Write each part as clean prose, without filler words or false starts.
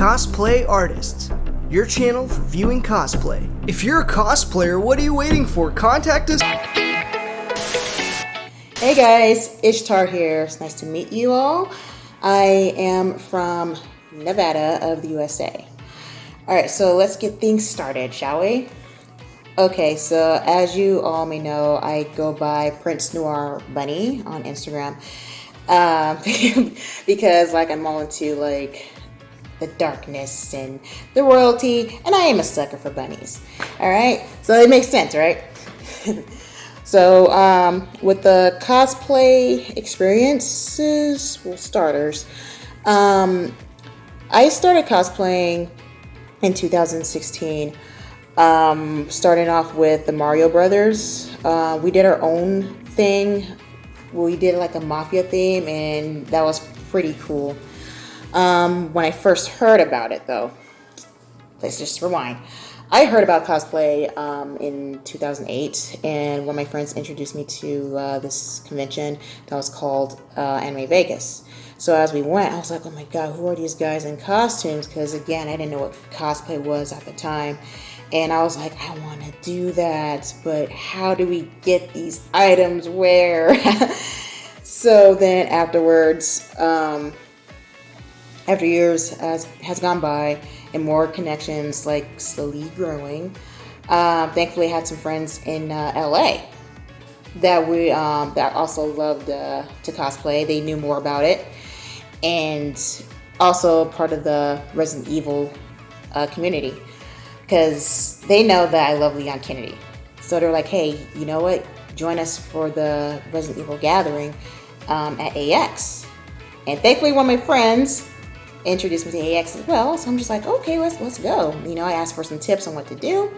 Cosplay Artists, your channel for viewing cosplay. If you're a cosplayer, what are you waiting for? Contact us. Hey guys, Ishtar here. It's nice to meet you all. I am from Nevada of the USA. Alright, so let's get things started, shall we? Okay, so as you all may know, I go by Prince Noir Bunny on Instagram. Because I'm all into the darkness and the royalty, and I am a sucker for bunnies. Alright, so it makes sense, right? So with the cosplay experiences, starters, I started cosplaying in 2016, starting off with the Mario Brothers. We did our own thing. We did a mafia theme, and that was pretty cool. When I first heard about it, though, let's just rewind. I heard about cosplay in 2008, and one of my friends introduced me to this convention that was called Anime Vegas. So as we went, I was like, oh my god, who are these guys in costumes? Because again, I didn't know what cosplay was at the time. And I was like, I want to do that, but how do we get these items where? So then afterwards, after years has gone by and more connections slowly growing, thankfully I had some friends in LA that that also loved to cosplay. They knew more about it, and also part of the Resident Evil community, because they know that I love Leon Kennedy. So they're like, hey, you know what? Join us for the Resident Evil gathering at AX. And thankfully one of my friends introduced me to AX as well, so I'm just like, okay, let's go. I asked for some tips on what to do,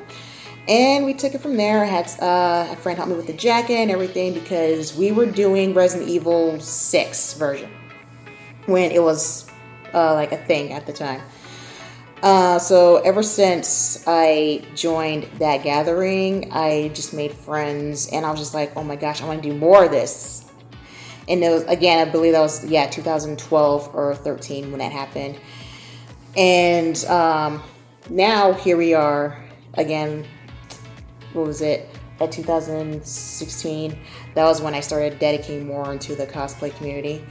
and we took it from there. I had a friend help me with the jacket and everything, because we were doing Resident Evil 6 version when it was a thing at the time. So ever since I joined that gathering, I just made friends, and I was just like, oh my gosh, I want to do more of this. And it was, again, I believe that was 2012 or 13 when that happened. And now here we are again. What was it? At 2016. That was when I started dedicating more into the cosplay community.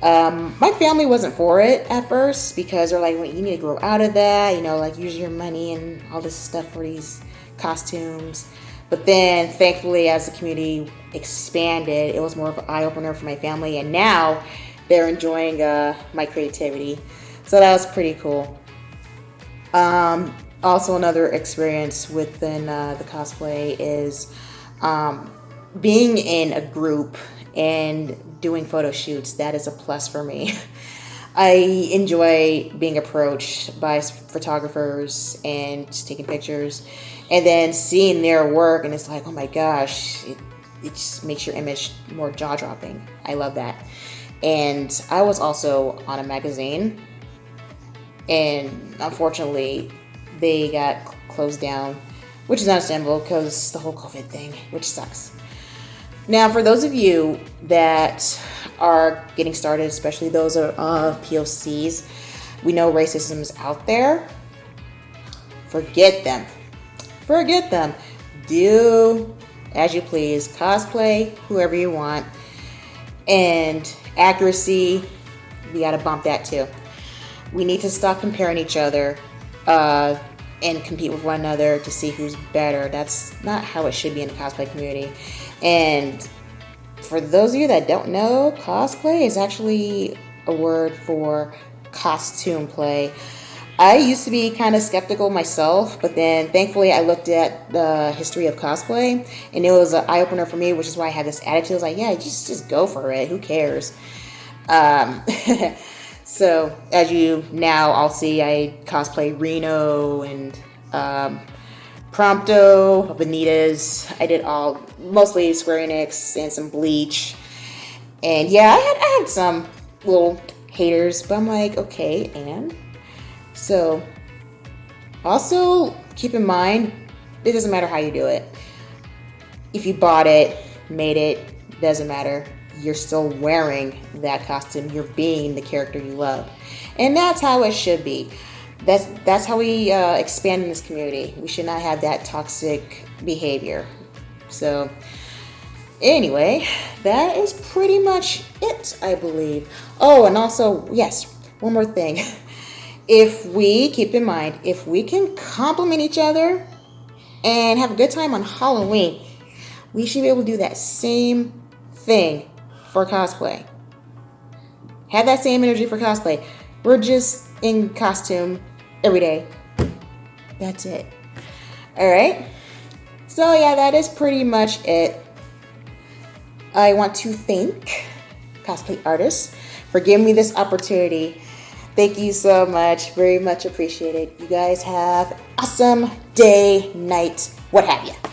My family wasn't for it at first, because they're like, well, you need to grow out of that, use your money and all this stuff for these costumes. But then thankfully, as the community expanded, it was more of an eye-opener for my family, and now they're enjoying my creativity. So that was pretty cool. Also, another experience within the cosplay is being in a group and doing photo shoots. That is a plus for me. I enjoy being approached by photographers and just taking pictures, and then seeing their work, and it's like, oh my gosh, it just makes your image more jaw-dropping. I love that. And I was also on a magazine, and unfortunately they got closed down, which is understandable because the whole COVID thing, which sucks. Now, for those of you that are getting started, especially those of POCs, we know racism is out there. Forget them. Do as you please. Cosplay whoever you want. And accuracy, we gotta bump that too. We need to stop comparing each other and compete with one another to see who's better. That's not how it should be in the cosplay community. And for those of you that don't know, cosplay is actually a word for costume play. I used to be kind of skeptical myself, but then thankfully I looked at the history of cosplay, and it was an eye-opener for me, which is why I had this attitude. I was like, yeah, just go for it. Who cares? So as you now all see, I cosplay Reno and Prompto, Vanitas. I did mostly Square Enix and some Bleach. And yeah, I had some little haters, but I'm like, okay, and? So, also keep in mind, it doesn't matter how you do it. If you bought it, made it, doesn't matter. You're still wearing that costume. You're being the character you love. And that's how it should be. That's how we expand in this community. We should not have that toxic behavior. So anyway, that is pretty much it, I believe. Oh, and also, yes, one more thing. Keep in mind, if we can compliment each other and have a good time on Halloween, we should be able to do that same thing for cosplay. Have that same energy for cosplay. We're just in costume every day. That's it. All right. So yeah, that is pretty much it. I want to thank cosplay artists for giving me this opportunity. Thank you so much. Very much appreciated. You guys have awesome day, night, what have you.